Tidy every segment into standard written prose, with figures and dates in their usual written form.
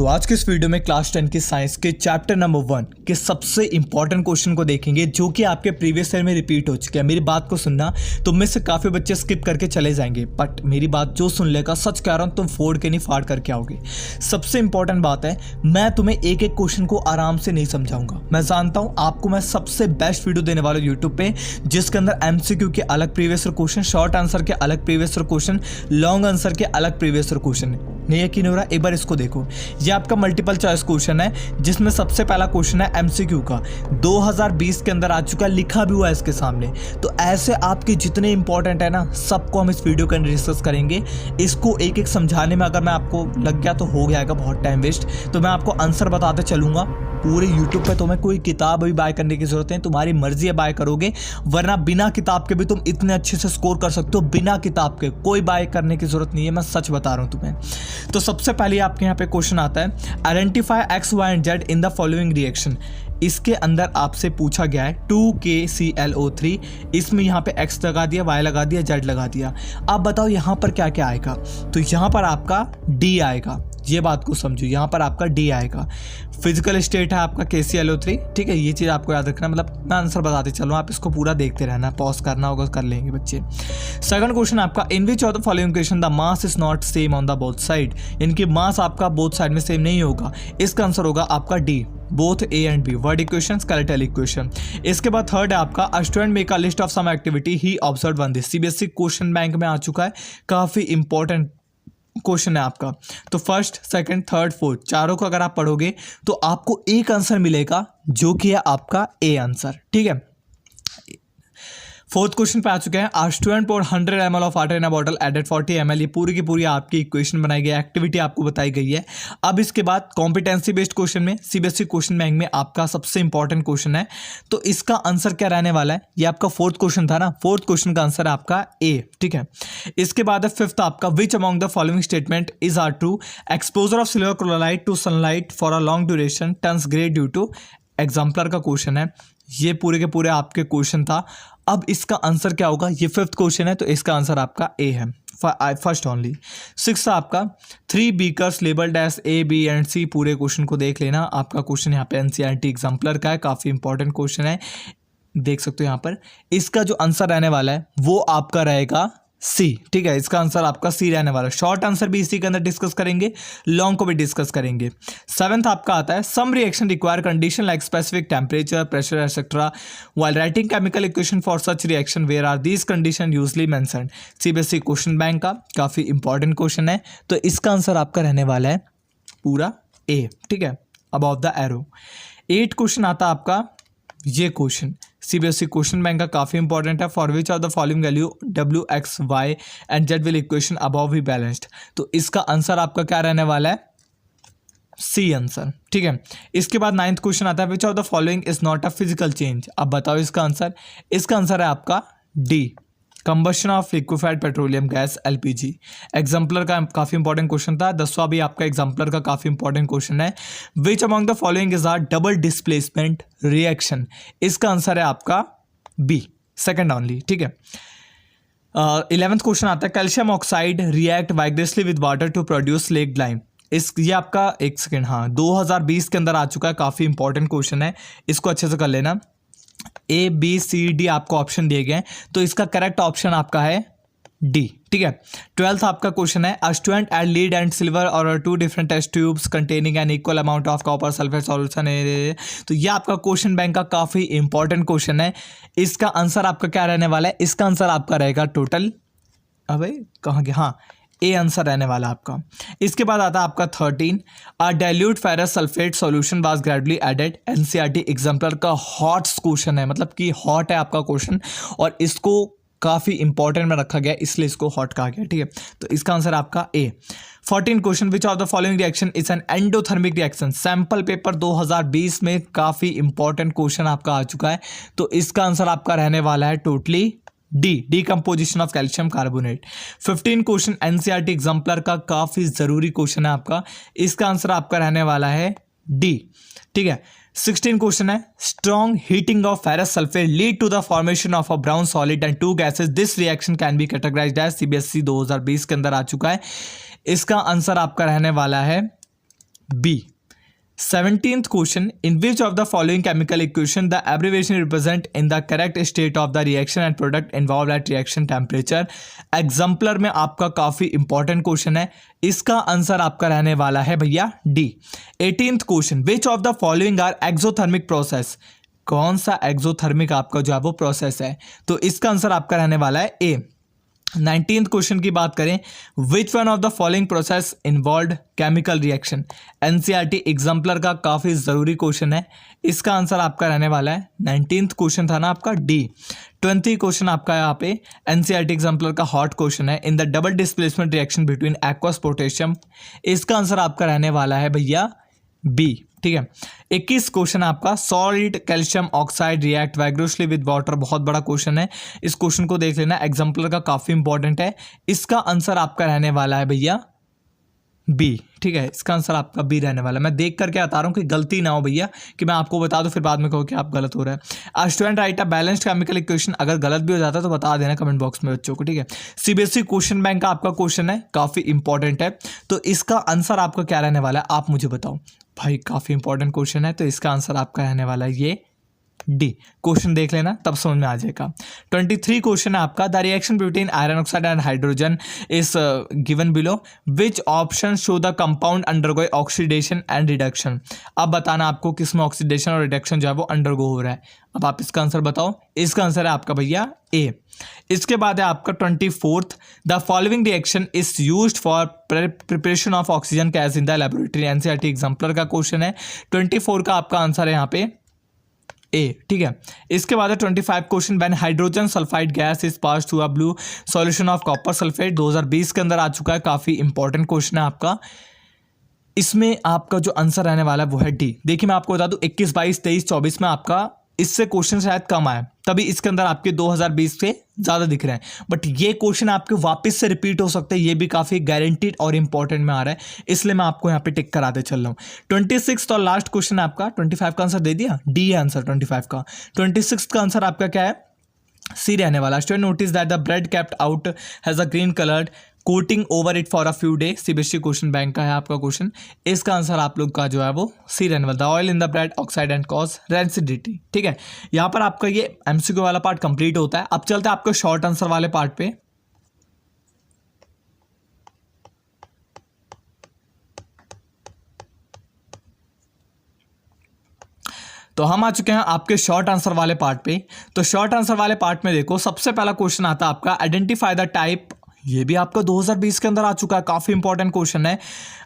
तो आज के इस वीडियो में क्लास 10 की साइंस के चैप्टर नंबर 1 के सबसे इंपॉर्टेंट क्वेश्चन को देखेंगे जो कि आपके प्रीवियस ईयर में रिपीट हो चुके हैं। मेरी बात को सुनना, तुम में से काफ़ी बच्चे स्किप करके चले जाएंगे, बट मेरी बात जो सुन लेगा, सच कह रहा हूँ, तुम फोड़ के नहीं फाड़ करके आओगे। सबसे इंपॉर्टेंट बात है, मैं तुम्हें एक एक क्वेश्चन को आराम से नहीं समझाऊंगा। मैं जानता हूँ आपको मैं सबसे बेस्ट वीडियो देने वाला हूँ यूट्यूब पे, जिसके अंदर MCQ के अलग previous year question, short answer के अलग previous year question, long answer के अलग प्रीवियस ईयर क्वेश्चन। नहीं यकीन हो रहा, एक बार इसको देखो। ये आपका मल्टीपल चॉइस क्वेश्चन है, जिसमें सबसे पहला क्वेश्चन है MCQ का, 2020 के अंदर आ चुका, लिखा भी हुआ है इसके सामने। तो ऐसे आपके जितने इंपॉर्टेंट है ना, सबको हम इस वीडियो के अंदर डिस्कस करेंगे। इसको एक एक समझाने में अगर मैं आपको लग गया तो हो जाएगा बहुत टाइम वेस्ट। तो मैं आपको आंसर बताते चलूंगा पूरे यूट्यूब पे। तुम्हें कोई किताब अभी बाय करने की जरूरत नहीं, तुम्हारी मर्जी है बाय करोगे, वरना बिना किताब के भी तुम इतने अच्छे से स्कोर कर सकते हो। बिना किताब के कोई बाय करने की जरूरत नहीं है, मैं सच बता रहा हूं तुम्हें। तो सबसे पहले आपके यहाँ पे क्वेश्चन आता है, identify X, Y and Z in the following reaction. इसके अंदर आपसे पूछा गया है 2KClO3, इसमें यहाँ पे X लगा दिया, Y लगा दिया, Z लगा दिया। अब बताओ यहाँ पर क्या क्या आएगा। तो यहाँ पर आपका D आएगा, ये बात को समझो, यहाँ पर आपका D आएगा। फिजिकल स्टेट है आपका KClO3, ठीक है, ये चीज़ आपको याद रखना। मतलब मैं आंसर बताते चलो, आप इसको पूरा देखते रहना, पॉज करना होगा कर लेंगे बच्चे। सेकंड क्वेश्चन आपका, in which of the following question the mass is not same on the both side. इनकी मास आपका बोथ साइड में सेम नहीं होगा। इसका आंसर होगा आपका D, both A and B, word equation, skeletal equation. इसके बाद थर्ड है आपका, a student make a list of some activity he observe one this. CBSE question bank में आ चुका है, काफ़ी इंपॉर्टेंट क्वेश्चन है आपका। तो फर्स्ट, सेकंड, थर्ड, फोर्थ, चारों को अगर आप पढ़ोगे तो आपको एक आंसर मिलेगा, जो कि है आपका A आंसर, ठीक है। फोर्थ क्वेश्चन पे आ चुके हैं, a student pour 100 ml of water in a bottle added 40 ml। ये पूरी की पूरी आपकी इक्वेशन बनाई गई है, एक्टिविटी आपको बताई गई है। अब इसके बाद कॉम्पिटेंसी बेस्ड क्वेश्चन में, CBSE क्वेश्चन बैंक में आपका सबसे इंपॉर्टेंट क्वेश्चन है। तो इसका आंसर क्या रहने वाला है, ये आपका फोर्थ क्वेश्चन था ना, फोर्थ क्वेश्चन का आंसर है आपका A, ठीक है। इसके बाद है फिफ्थ आपका, which among the following statement is are true. Exposure of silver chloride to sunlight for a long duration turns grey due to. Exemplar का क्वेश्चन है, ये पूरे के पूरे आपके क्वेश्चन था। अब इसका आंसर क्या होगा, ये फिफ्थ क्वेश्चन है, तो इसका आंसर आपका A है, फर्स्ट ओनली। सिक्स आपका, 3 beakers labelled as A, B and C। पूरे क्वेश्चन को देख लेना, आपका क्वेश्चन यहाँ पे NCERT एग्जाम्पलर का है, काफ़ी इंपॉर्टेंट क्वेश्चन है, देख सकते हो यहाँ पर। इसका जो आंसर रहने वाला है वो आपका रहेगा C, ठीक है। इसका आंसर आपका C रहने वाला है। शॉर्ट आंसर भी इसी के अंदर डिस्कस करेंगे, लॉन्ग को भी डिस्कस करेंगे। सेवेंथ आपका आता है, some reaction require condition like specific temperature, pressure etcetera while writing chemical equation for such reaction where are these condition usually mentioned. CBSE question bank का काफ़ी इंपॉर्टेंट क्वेश्चन है, तो इसका आंसर आपका रहने वाला है पूरा A, ठीक है, अबव द एरो। 8 क्वेश्चन आता है आपका, ये क्वेश्चन CBSE क्वेश्चन बैंक का काफ़ी इंपॉर्टेंट है, for which of the following value W, X, Y and Z will equation above भी बैलेंस्ड। तो इसका आंसर आपका क्या रहने वाला है, C आंसर, ठीक है। इसके बाद 9th क्वेश्चन आता है, which of the following is not a physical change. अब बताओ इसका आंसर। इसका आंसर है आपका D, combustion of liquefied petroleum gas LPG। Exemplar का काफ़ी इंपॉर्टेंट क्वेश्चन था, 10वां भी आपका एग्जाम्पलर का काफ़ी इंपॉर्टेंट क्वेश्चन है। Which among the following is are double displacement reaction. इसका आंसर है आपका B, सेकंड ओनली, ठीक है। 11th क्वेश्चन आता है, calcium oxide react vigorously with water to produce lake lime. ये आपका एक सेकेंड, हाँ, 2020 के अंदर आ चुका है, काफ़ी इंपॉर्टेंट क्वेश्चन है, इसको अच्छे से कर लेना। A, B, C, D आपको ऑप्शन दिए गए हैं, तो इसका करेक्ट ऑप्शन आपका है D, ठीक है। 12th आपका क्वेश्चन है, a student add lead and silver और 2 different test tubes containing an equal amount of copper sulphate solution. तो ये आपका क्वेश्चन बैंक का काफ़ी इंपॉर्टेंट क्वेश्चन है। इसका आंसर आपका क्या रहने वाला है, इसका आंसर आपका रहेगा टोटल, अबे कहाँ गया, हाँ, A आंसर रहने वाला आपका। इसके बाद आता है आपका 13, a dilute ferrous sulphate solution was gradually added. NCERT exemplar का हॉट क्वेश्चन है, मतलब कि हॉट है आपका क्वेश्चन, और इसको काफ़ी इंपॉर्टेंट में रखा गया, इसलिए इसको हॉट कहा गया, ठीक है। तो इसका आंसर आपका A। 14 question, which of the following reaction is an endothermic reaction. Sample paper 2020 में काफ़ी इंपॉर्टेंट क्वेश्चन आपका आ चुका है, तो इसका आंसर आपका रहने वाला है totally D, decomposition of calcium carbonate. 15 question NCERT exemplar का काफ़ी ज़रूरी क्वेश्चन है आपका, इसका आंसर आपका रहने वाला है D, ठीक है। 16 क्वेश्चन है, strong heating of ferrous sulphate lead to the formation of a brown solid and 2 gases, this reaction can be categorised as. CBSE 2020 के अंदर आ चुका है, इसका आंसर आपका रहने वाला है B. 17th question, in which of the following chemical equation the abbreviation represent in the correct state of the reaction and product involve at reaction temperature. Exemplar में आपका काफी इंपॉर्टेंट क्वेश्चन है, इसका आंसर आपका रहने वाला है भैया D. 18th question, which of the following are exothermic process, कौन सा एक्सोथर्मिक आपका जो है वो प्रोसेस है, तो इसका आंसर आपका रहने वाला है ए। 19th क्वेश्चन की बात करें, which one of the following process involve chemical reaction. NCERT exemplar का काफ़ी ज़रूरी क्वेश्चन है, इसका आंसर आपका रहने वाला है 19th क्वेश्चन था ना आपका डी। 20 क्वेश्चन आपका यहाँ पे एनसीईआरटी एग्जाम्पलर का हॉट क्वेश्चन है, in the double displacement reaction between aqueous potassium, इसका आंसर आपका रहने वाला है भैया बी। ठीक है। 21 क्वेश्चन आपका, solid calcium oxide react vigorously with water, बहुत बड़ा क्वेश्चन है, इस क्वेश्चन को देख लेना, एग्जाम्पलर का काफी इंपॉर्टेंट है, इसका आंसर आपका रहने वाला है भैया बी। ठीक है, इसका आंसर आपका बी रहने वाला है। मैं देख करके आता रहा हूँ कि गलती ना हो भैया, कि मैं आपको बता दूं फिर बाद में कहो कि आप गलत हो रहा है। Student right a balanced chemical equation, अगर गलत भी हो जाता है तो बता देना कमेंट बॉक्स में बच्चों को। ठीक है, सीबीएसई क्वेश्चन बैंक का आपका क्वेश्चन है, काफी इंपॉर्टेंट है, तो इसका आंसर आपका क्या रहने वाला है आप मुझे बताओ भाई, काफी इंपॉर्टेंट क्वेश्चन है, तो इसका आंसर आपका रहने वाला है ये डी। क्वेश्चन देख लेना तब समझ में आ जाएगा। 23 क्वेश्चन है आपका, the reaction between iron oxide and hydrogen is given below, which option show the compound undergo oxidation and reduction. अब बताना आपको किसमें ऑक्सीडेशन और रिडक्शन जो है वो अंडरगो हो रहा है, अब आप इसका आंसर बताओ। इसका आंसर है आपका भैया ए। इसके बाद है आपका 24th, the following reaction is used for preparation of oxygen gas in the laboratory. NCERT exemplar का क्वेश्चन है, 24 का आपका आंसर है यहाँ पे ए। ठीक है, इसके बाद है 25 question, when hydrogen sulphide gas is pass to a blue solution of copper sulphate, 2020 के अंदर आ चुका है, काफी इंपॉर्टेंट क्वेश्चन है आपका। इसमें आपका जो आंसर रहने वाला है वो है डी। देखिए मैं आपको बता दूं 21, 22, 23, 24 में आपका इससे क्वेश्चन शायद कम आए, तभी इसके अंदर आपके 2020 से ज्यादा दिख रहे हैं, बट ये क्वेश्चन आपके वापस से रिपीट हो सकते हैं, ये भी काफी गारंटीड और इंपॉर्टेंट में आ रहा है, इसलिए मैं आपको यहाँ पे टिक कराते चल रहा हूँ। 26 और लास्ट क्वेश्चन है आपका, 25 का आंसर दे दिया, डी है आंसर 25 का। 26 का आंसर आपका क्या है, सी रहने वाला। Student notice that the bread kept out has a green coloured coating over it for a few day, CBSE question bank का है आपका क्वेश्चन, इसका आंसर आप लोग का जो है वो सी रहने वाला। The oil in the bread oxide and cause rancidity. ठीक है, यहाँ पर आपका ये एमसीक्यू वाला पार्ट कंप्लीट होता है। अब चलते हैं आपको शॉर्ट आंसर वाले पार्ट पे। तो हम आ चुके हैं आपके शॉर्ट आंसर वाले पार्ट पे। तो शॉर्ट आंसर वाले पार्ट में देखो, सबसे पहला क्वेश्चन आता है आपका, आइडेंटिफाई द टाइप, ये भी आपका 2020 के अंदर आ चुका है, काफी इंपॉर्टेंट क्वेश्चन है।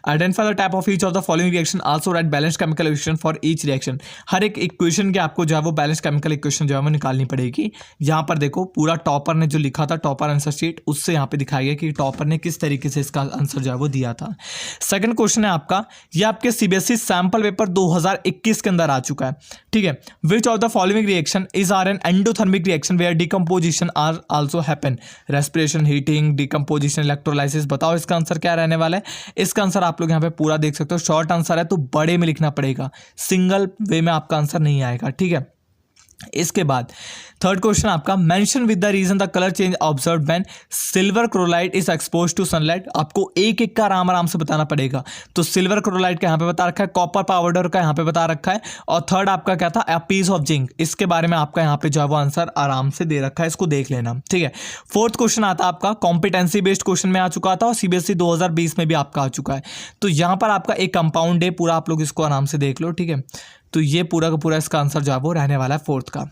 Identify the type of each of the following reaction, also write balance chemical equation for each reaction. हर एक इक्वेशन के आपको जो है वो बैलेंस केमिकल इक्वेशन जो है वो निकालनी पड़ेगी। यहाँ पर देखो पूरा टॉपर ने जो लिखा था, टॉपर आंसर शीट, उससे यहाँ पे दिखाया गया कि टॉपर ने किस तरीके से इसका आंसर जो है वो दिया था। सेकंड क्वेश्चन है आपका, ये आपके सीबीएसई सैंपल पेपर 2021 के अंदर आ चुका है। ठीक है, which of the following reaction is are an endothermic reaction where decomposition are also happen, respiration, heating, decomposition, electrolysis. बताओ इसका आंसर क्या रहने वाला है। इसका आंसर आप लोग यहाँ पे पूरा देख सकते हो, शॉर्ट आंसर है तो बड़े में लिखना पड़ेगा, सिंगल वे में आपका आंसर नहीं आएगा। ठीक है, इसके बाद थर्ड क्वेश्चन आपका, mention with the reason the colour change observe when silver chloride is expose to sunlight. आपको एक एक का आराम से बताना पड़ेगा। तो सिल्वर क्लोराइड का यहाँ पे बता रखा है, कॉपर पाउडर का यहाँ पे बता रखा है, और थर्ड आपका क्या था, अ पीस ऑफ जिंक। इसके बारे में आपका यहाँ पे जो है वो आंसर आराम से दे रखा है, इसको देख लेना। ठीक है, फोर्थ क्वेश्चन आता है आपका, कॉम्पिटेंसी बेस्ड क्वेश्चन में आ चुका था और सीबीएसई 2020 में भी आपका आ चुका है। तो यहाँ पर आपका एक कंपाउंड है पूरा, आप लोग इसको आराम से देख लो। ठीक है, तो ये पूरा का पूरा इसका आंसर जो है वो रहने वाला है फोर्थ का।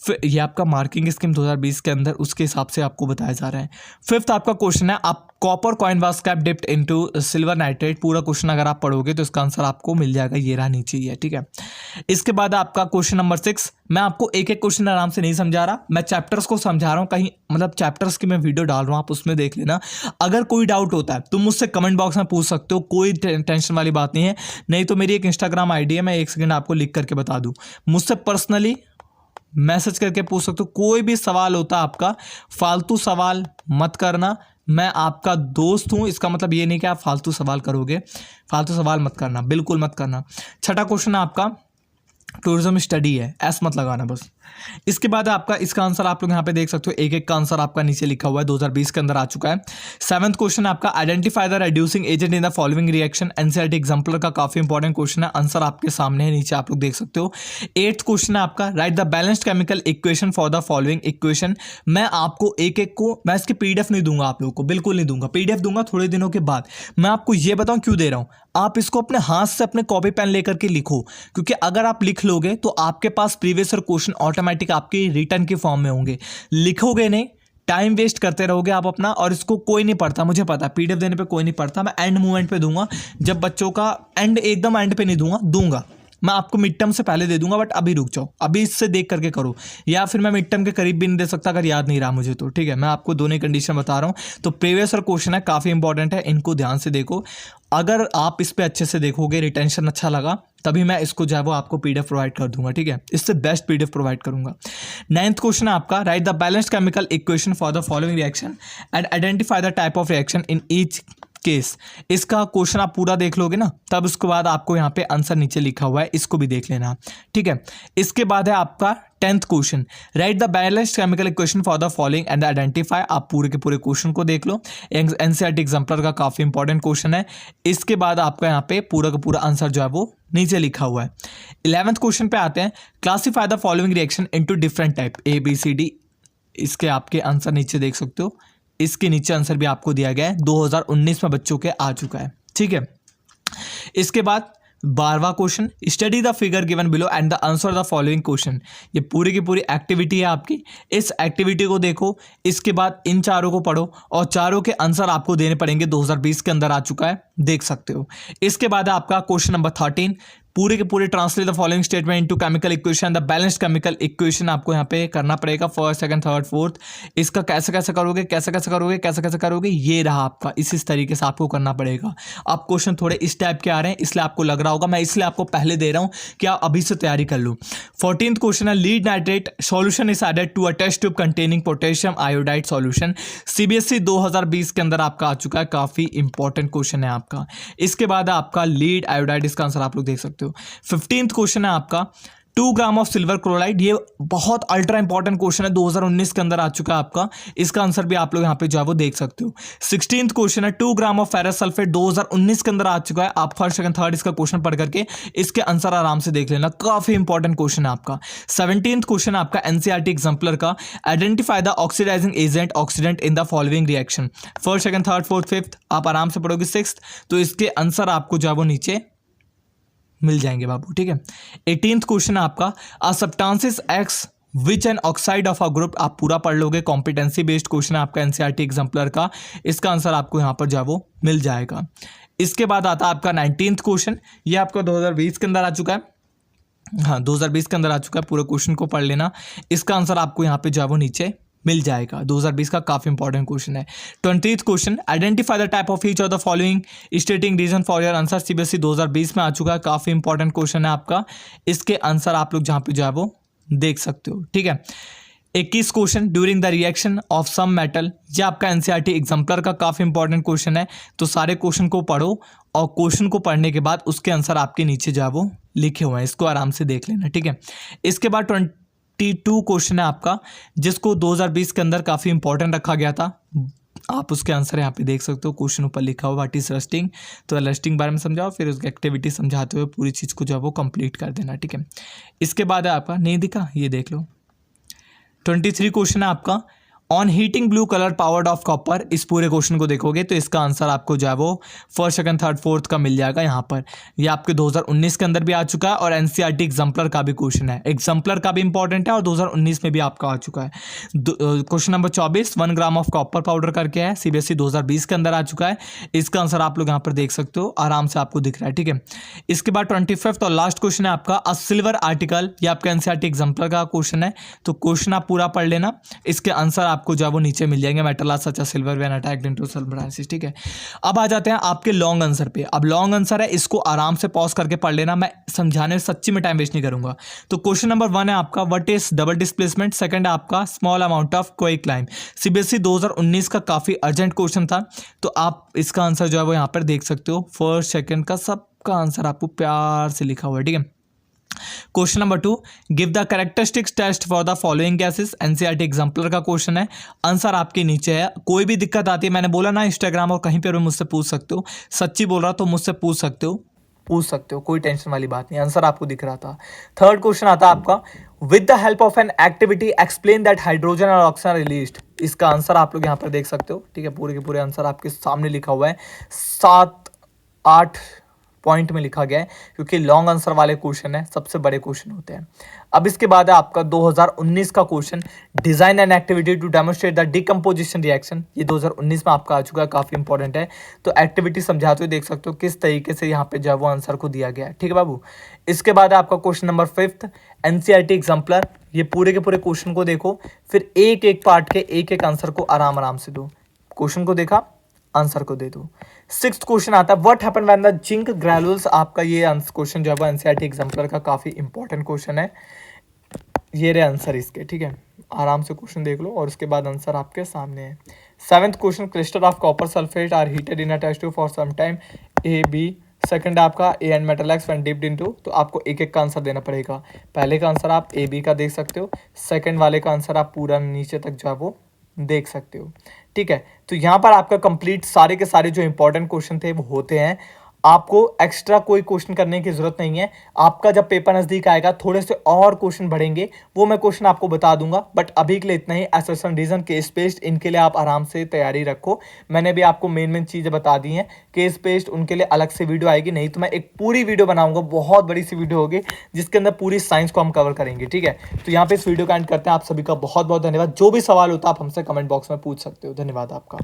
फिर ये आपका मार्किंग स्कीम 2020 के अंदर उसके हिसाब से आपको बताया जा रहा है। फिफ्थ आपका क्वेश्चन है, आप copper coin was kept dipped into silver nitrate. पूरा क्वेश्चन अगर आप पढ़ोगे तो इसका आंसर आपको मिल जाएगा, ये रहा नीचे ही है। ठीक है, इसके बाद आपका क्वेश्चन नंबर 6। मैं आपको एक एक क्वेश्चन आराम से नहीं समझा रहा, मैं चैप्टर्स को समझा रहा हूँ, कहीं मतलब चैप्टर्स की मैं वीडियो डाल रहा हूँ, आप उसमें देख लेना। अगर कोई डाउट होता है तुम मुझसे कमेंट बॉक्स में पूछ सकते हो, कोई टेंशन वाली बात नहीं है। नहीं तो मेरी एक इंस्टाग्राम आईडी है, मैं एक सेकंड आपको लिख करके बता दूं, मुझसे पर्सनली मैसेज करके पूछ सकते हो। कोई भी सवाल होता है आपका, फालतू सवाल मत करना, मैं आपका दोस्त हूं, इसका मतलब ये नहीं कि आप फालतू सवाल करोगे, फालतू सवाल मत करना, बिल्कुल मत करना। छठा क्वेश्चन है आपका, टूरिज्म स्टडी है, एस मत लगाना बस। इसके बाद आपका इसका आंसर आप लोग यहाँ पे देख सकते हो, एक एक का आंसर आपका नीचे लिखा हुआ है, 2020 के अंदर आ चुका है। 7th क्वेश्चन आपका identify the reducing agent in the following reaction, NCERT exemplar का काफी इंपॉर्टेंट क्वेश्चन है, आंसर आपके सामने है, नीचे आप लोग देख सकते हो। 8th क्वेश्चन है आपका right the balanced chemical equation for the following equation. मैं आपको एक एक को, मैं इसकी पीडीएफ नहीं दूंगा आप लोगों को, बिल्कुल नहीं दूंगा, पीडीएफ दूंगा थोड़े दिनों के बाद। मैं आपको ये बताऊं क्यों दे रहा हूं, आप इसको अपने हाथ से अपने कॉपी पेन लेकर के लिखो, क्योंकि अगर आप लिख लोगे तो आपके पास प्रीवियस ईयर क्वेश्चन ऑटोमेटिक आपके रिटर्न के फॉर्म में होंगे। लिखोगे नहीं, टाइम वेस्ट करते रहोगे आप अपना, और इसको कोई नहीं पढ़ता, मुझे पता है पीडीएफ देने पे कोई नहीं पढ़ता। मैं एंड मोमेंट पे दूंगा, जब बच्चों का एंड, एकदम एंड पे नहीं दूंगा मैं आपको मिड टर्म से पहले दे दूंगा, बट अभी रुक जाओ, अभी इससे देख करके करो, या फिर मैं मिड टर्म के करीब भी नहीं दे सकता अगर याद नहीं रहा मुझे तो, ठीक है। मैं आपको दोनों कंडीशन बता रहा हूँ। तो प्रीवियस ईयर क्वेश्चन है, काफ़ी इंपॉर्टेंट है, इनको ध्यान से देखो। अगर आप इस पर अच्छे से देखोगे, रिटेंशन अच्छा लगा, तभी मैं इसको जो है वो आपको पीडीएफ प्रोवाइड कर दूंगा, ठीक है, इससे बेस्ट पीडीएफ प्रोवाइड करूंगा। 9th क्वेश्चन है आपका right the balanced chemical equation for the following reaction and identify the type of reaction in each case. इसका क्वेश्चन आप पूरा देख लोगे ना, तब उसके बाद आपको यहाँ पे आंसर नीचे लिखा हुआ है, इसको भी देख लेना, ठीक है। इसके बाद है आपका 10th question right the balanced chemical equation for the following and identify. आप पूरे के पूरे क्वेश्चन को देख लो, एनसीईआरटी एग्जाम्पलर का काफी इंपॉर्टेंट क्वेश्चन है। इसके बाद आपका यहाँ पे पूरा का पूरा आंसर जो है वो नीचे लिखा हुआ है। 11th क्वेश्चन पे आते हैं, classify the following reaction into different type ABCD। इसके आपके आंसर नीचे देख सकते हो, इसके नीचे आंसर भी आपको दिया गया है, 2019 में बच्चों के आ चुका है, ठीक है। इसके बाद 12वां question study the figure given below and the answer the following question. ये पूरी की पूरी एक्टिविटी है आपकी, इस एक्टिविटी को देखो, इसके बाद इन चारों को पढ़ो, और चारों के आंसर आपको देने पड़ेंगे, 2020 के अंदर आ चुका है, देख सकते हो। इसके बाद आपका क्वेश्चन नंबर 13 पूरे के पूरे translate the following statement into chemical equation, the balanced chemical equation आपको यहाँ पे करना पड़ेगा, फर्स्ट सेकंड थर्ड फोर्थ। इसका कैसे कैसे करोगे, कैसे कैसे करोगे, ये रहा आपका, इस तरीके से आपको करना पड़ेगा। अब क्वेश्चन थोड़े इस टाइप के आ रहे हैं, इसलिए आपको लग रहा होगा, मैं इसलिए आपको पहले दे रहा हूँ कि आप अभी से तैयारी कर लो। 14th क्वेश्चन है lead nitrate solution is added to a test tube containing potassium iodide solution. CBSE 2020 के अंदर आपका आ चुका है, काफी इंपॉर्टेंट क्वेश्चन है आपका। इसके बाद आपका लीड आयोडाइड, इसका आंसर आप लोग देख सकते हो। 15th क्वेश्चन है आपका 2 ग्राम ऑफ सिल्वर क्लोराइड, ये बहुत अल्ट्रा इंपॉर्टेंट क्वेश्चन है, 2019 के अंदर आ चुका है आपका, इसका आंसर भी आप लोग यहाँ पे जो है वो देख सकते हो। 16th क्वेश्चन है 2 ग्राम ऑफ फेरस सल्फेट, 2019 के अंदर आ चुका है, आप फर्स्ट सेकंड थर्ड इसका क्वेश्चन पढ़ करके इसके आंसर आराम से देख लेना, काफी इंपॉर्टेंट क्वेश्चन है आपका। 17th क्वेश्चन आपका एनसीईआरटी एग्जाम्पलर का identify the oxidising agent oxidant in the following reaction, first second third fourth fifth आप आराम से पढ़ोगे, 6th, तो इसके आंसर आपको जो है वो नीचे मिल जाएंगे बाबू, ठीक है। 18th क्वेश्चन आपका a substance x which N oxide of a group, आप पूरा पढ़ लोगे, कॉम्पिटेंसी बेस्ड क्वेश्चन है आपका एनसीईआरटी एग्जाम्पलर का, इसका आंसर आपको यहाँ पर जो वो मिल जाएगा। इसके बाद आता है आपका 19th क्वेश्चन, ये आपका 2020 के अंदर आ चुका है, हाँ 2020 के अंदर आ चुका है, पूरे क्वेश्चन को पढ़ लेना, इसका आंसर आपको यहाँ पे जो वो नीचे मिल जाएगा, 2020 का काफी इंपॉर्टेंट क्वेश्चन है। 20th question identify the type of each of the following stating reason for your answer, CBSE 2020 में आ चुका है, काफी इंपॉर्टेंट क्वेश्चन है आपका, इसके आंसर आप लोग जहाँ पे जो है वो देख सकते हो, ठीक है। 21 question during the reaction of some metal, ये आपका एनसीईआरटी एग्जाम्पलर का काफी इंपॉर्टेंट क्वेश्चन है, तो सारे क्वेश्चन को पढ़ो, और क्वेश्चन को पढ़ने के बाद उसके आंसर आपके नीचे जो है वो लिखे हुए हैं, इसको आराम से देख लेना, ठीक है। इसके बाद 22 क्वेश्चन है आपका, जिसको 2020 के अंदर काफ़ी इंपॉर्टेंट रखा गया था, आप उसके आंसर यहाँ पे देख सकते हो, क्वेश्चन ऊपर लिखा हुआ व्हाट इज रस्टिंग, तो रस्टिंग बारे में समझाओ, फिर उसकी एक्टिविटी समझाते हुए पूरी चीज़ को जो है वो कंप्लीट कर देना, ठीक है। इसके बाद है आपका, नहीं दिखा, ये देख लो, 23 क्वेश्चन है आपका on heating blue colour powered of copper. इस पूरे क्वेश्चन को देखोगे तो इसका आंसर आपको जो है वो फर्स्ट सेकंड थर्ड फोर्थ का मिल जाएगा यहाँ पर। ये आपके 2019 के अंदर भी आ चुका है और एनसीईआरटी एग्जाम्पलर का भी क्वेश्चन है, एग्जाम्पलर का भी इंपॉर्टेंट है और 2019 में भी आपका आ चुका है। Question number 24 1 gram of copper powder करके है, सीबीएसई 2020 के अंदर आ चुका है। इसका आंसर आप लोग यहाँ पर देख सकते हो, आराम से आपको दिख रहा है, ठीक है। इसके बाद 25th और लास्ट क्वेश्चन है आपका अ सिल्वर आर्टिकल, ये आपका एनसीईआरटी एग्जाम्पलर का क्वेश्चन है, तो क्वेश्चन आप पूरा पढ़ लेना, इसके आंसर आपको जो है वो नीचे मिल जाएंगे। Metal such as silver when attacked into sulphuric acid, ठीक है। अब आ जाते हैं आपके लॉन्ग आंसर पे। अब लॉन्ग आंसर है, इसको आराम से पॉज करके पढ़ लेना, मैं समझाने में सच्ची में टाइम वेस्ट नहीं करूंगा। तो क्वेश्चन नंबर 1 है आपका what is double displacement, second है आपका small amount of quick climb. CBSE 2019 का काफी अर्जेंट क्वेश्चन था, तो आप इसका आंसर जो है वो यहाँ पर देख सकते हो, फर्स्ट सेकंड का सबका आंसर आपको प्यार से लिखा हुआ है, ठीक है। Question number 2, give the characteristics test for the following gases. NCERT exemplar का क्वेश्चन है, आंसर आपके नीचे है। कोई भी दिक्कत आती है, मैंने बोला ना इंस्टाग्राम और कहीं पर भी मुझसे पूछ सकते हो, सच्ची बोल रहा तो मुझसे पूछ सकते हो, कोई टेंशन वाली बात नहीं, आंसर आपको दिख रहा था। थर्ड क्वेश्चन आता है आपका, with the help of an activity explain that hydrogen और ऑक्सीजन रिलीज्ड। इसका आंसर आप लोग यहाँ पर देख सकते हो, ठीक है, पूरे के पूरे आंसर आपके सामने लिखा हुआ है, 7-8 पॉइंट में लिखा गया है, क्योंकि लॉन्ग आंसर वाले क्वेश्चन है, सबसे बड़े क्वेश्चन होते हैं। अब इसके बाद है आपका 2019 का question, design an activity to demonstrate the decomposition reaction. ये 2019 में आपका आ चुका है, काफी इंपॉर्टेंट है। तो एक्टिविटी समझाते हुए देख सकते हो किस तरीके से यहाँ पे जो है वो आंसर को दिया गया है, ठीक है बाबू। इसके बाद है आपका क्वेश्चन नंबर 5, एनसीईआरटी एग्जाम्पलर। ये पूरे के पूरे क्वेश्चन को देखो, फिर एक एक पार्ट के एक एक आंसर को आराम आराम से दो। क्वेश्चन को देखा, आंसर को दे दो। 6th क्वेश्चन आता है, what happen when the zinc granules. आपका ये क्वेश्चन जो है एनसीईआरटी एग्जाम्पलर का काफी इंपॉर्टेंट क्वेश्चन है। ये रहे आंसर इसके, ठीक है, आराम से क्वेश्चन देख लो और उसके बाद आंसर आपके सामने है। 7th question, crystal of copper sulphate are heated in a test tube for some time, A B. Second आपका A and metal X when dipped into. तो आपको एक एक का आंसर देना पड़ेगा। पहले का आंसर आप ए बी का देख सकते हो, सेकंड वाले का आंसर आप पूरा नीचे तक जो है वो देख सकते हो, ठीक है। तो यहाँ पर आपका कंप्लीट सारे के सारे जो इंपॉर्टेंट क्वेश्चन थे वो होते हैं। आपको एक्स्ट्रा कोई क्वेश्चन करने की जरूरत नहीं है। आपका जब पेपर नजदीक आएगा थोड़े से और क्वेश्चन बढ़ेंगे, वो मैं क्वेश्चन आपको बता दूंगा, बट अभी के लिए इतना ही। एसेशन रीजन, केस बेस्ड, इनके लिए आप आराम से तैयारी रखो। मैंने भी आपको मेन चीजें बता दी हैं। केस बेस्ड उनके लिए अलग से वीडियो आएगी, नहीं तो मैं एक पूरी वीडियो बनाऊंगा, बहुत बड़ी सी वीडियो होगी जिसके अंदर पूरी साइंस को हम कवर करेंगे, ठीक है। तो यहाँ पे इस वीडियो का एंड करते हैं। आप सभी का बहुत बहुत धन्यवाद। जो भी सवाल होता है आप हमसे कमेंट बॉक्स में पूछ सकते हो। धन्यवाद आपका।